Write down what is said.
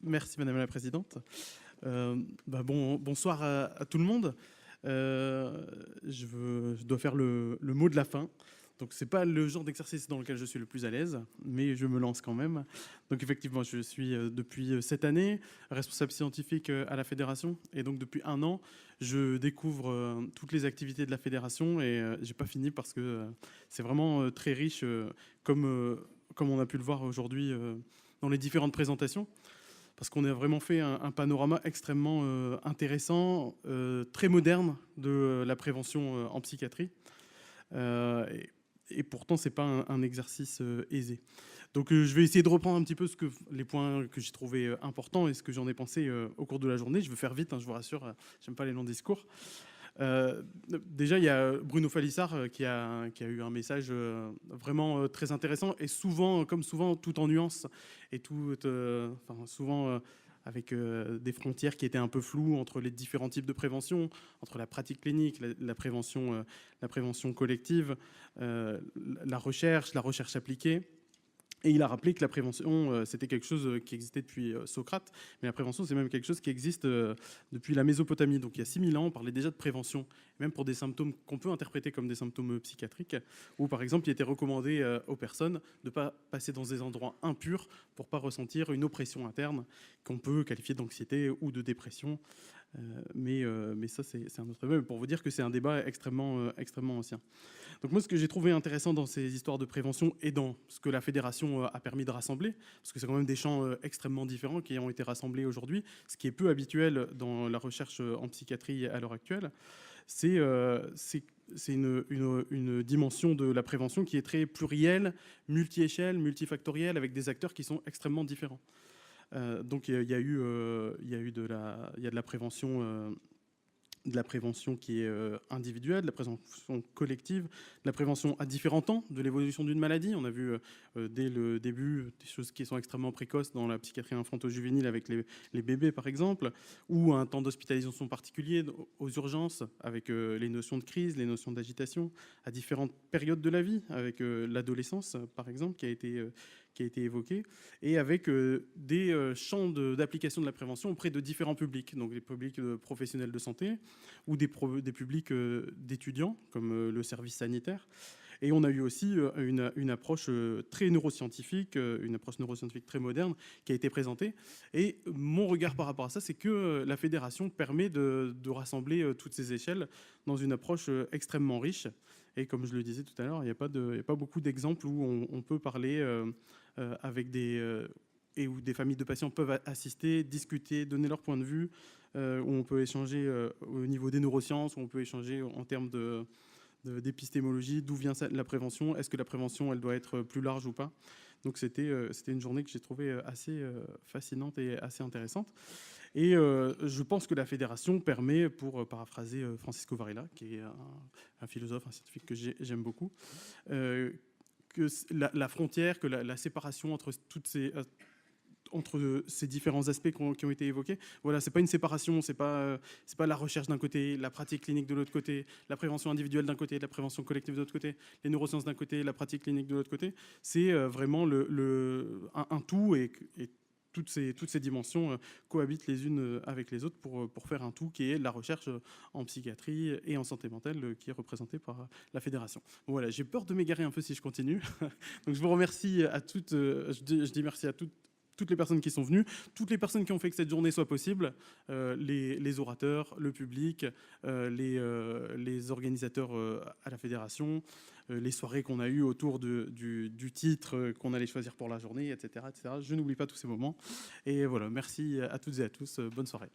Merci Madame la Présidente. Bonsoir à tout le monde. Je dois faire le mot de la fin. Donc c'est pas le genre d'exercice dans lequel je suis le plus à l'aise, mais je me lance quand même. Donc effectivement, je suis depuis cette année responsable scientifique à la fédération, et donc depuis un an, je découvre toutes les activités de la fédération, et j'ai pas fini parce que c'est vraiment très riche, comme on a pu le voir aujourd'hui dans les différentes présentations. Parce qu'on a vraiment fait un panorama extrêmement intéressant, très moderne de la prévention en psychiatrie. Et pourtant, ce n'est pas un exercice aisé. Donc, je vais essayer de reprendre un petit peu les points que j'ai trouvés importants et ce que j'en ai pensé au cours de la journée. Je vais faire vite, hein, je vous rassure, j'aime pas les longs discours. Déjà, il y a Bruno Falissard qui a eu un message vraiment très intéressant et souvent, comme souvent, tout en nuances et souvent avec des frontières qui étaient un peu floues entre les différents types de prévention, entre la pratique clinique, la prévention collective, la recherche appliquée. Et il a rappelé que la prévention, c'était quelque chose qui existait depuis Socrate, mais la prévention, c'est même quelque chose qui existe depuis la Mésopotamie. Donc il y a 6000 ans, on parlait déjà de prévention, même pour des symptômes qu'on peut interpréter comme des symptômes psychiatriques, où par exemple, il était recommandé aux personnes de ne pas passer dans des endroits impurs pour ne pas ressentir une oppression interne qu'on peut qualifier d'anxiété ou de dépression. Mais ça, c'est un autre débat. Mais pour vous dire que c'est un débat extrêmement ancien. Donc moi, ce que j'ai trouvé intéressant dans ces histoires de prévention et dans ce que la fédération a permis de rassembler, parce que c'est quand même des champs extrêmement différents qui ont été rassemblés aujourd'hui, ce qui est peu habituel dans la recherche en psychiatrie à l'heure actuelle, c'est une dimension de la prévention qui est très plurielle, multi-échelle, multifactorielle, avec des acteurs qui sont extrêmement différents. Donc il y a de la prévention qui est individuelle, de la prévention collective, de la prévention à différents temps de l'évolution d'une maladie. On a vu dès le début des choses qui sont extrêmement précoces dans la psychiatrie infanto-juvénile avec les bébés par exemple, ou un temps d'hospitalisation particulier aux urgences avec les notions de crise, les notions d'agitation, à différentes périodes de la vie, avec l'adolescence par exemple qui a été évoqué, et avec des champs d'application de la prévention auprès de différents publics, donc les publics professionnels de santé ou des publics d'étudiants, comme le service sanitaire. Et on a eu aussi une approche très neuroscientifique, une approche neuroscientifique très moderne qui a été présentée. Et mon regard par rapport à ça, c'est que la fédération permet de rassembler toutes ces échelles dans une approche extrêmement riche. Et comme je le disais tout à l'heure, il n'y a pas beaucoup d'exemples où on peut parler avec et où des familles de patients peuvent assister, discuter, donner leur point de vue, où on peut échanger au niveau des neurosciences, où on peut échanger en termes d'épistémologie, d'où vient la prévention, est-ce que la prévention elle doit être plus large ou pas. Donc c'était une journée que j'ai trouvée assez fascinante et assez intéressante. Et je pense que la fédération permet, pour paraphraser Francisco Varela, qui est un philosophe, un scientifique que j'aime beaucoup, que la frontière, que la séparation entre ces différents aspects qui ont été évoqués. Voilà, c'est pas une séparation, c'est pas la recherche d'un côté, la pratique clinique de l'autre côté, la prévention individuelle d'un côté, la prévention collective de l'autre côté, les neurosciences d'un côté, la pratique clinique de l'autre côté. C'est vraiment un tout, et toutes ces dimensions cohabitent les unes avec les autres pour faire un tout qui est la recherche en psychiatrie et en santé mentale qui est représentée par la fédération. Bon, voilà, j'ai peur de m'égarer un peu si je continue. Donc je vous remercie à toutes, je dis merci à toutes les personnes qui sont venues, toutes les personnes qui ont fait que cette journée soit possible, les orateurs, le public, les organisateurs à la fédération, les soirées qu'on a eues autour du titre qu'on allait choisir pour la journée, etc. etc. Je n'oublie pas tous ces moments. Et voilà, merci à toutes et à tous. Bonne soirée.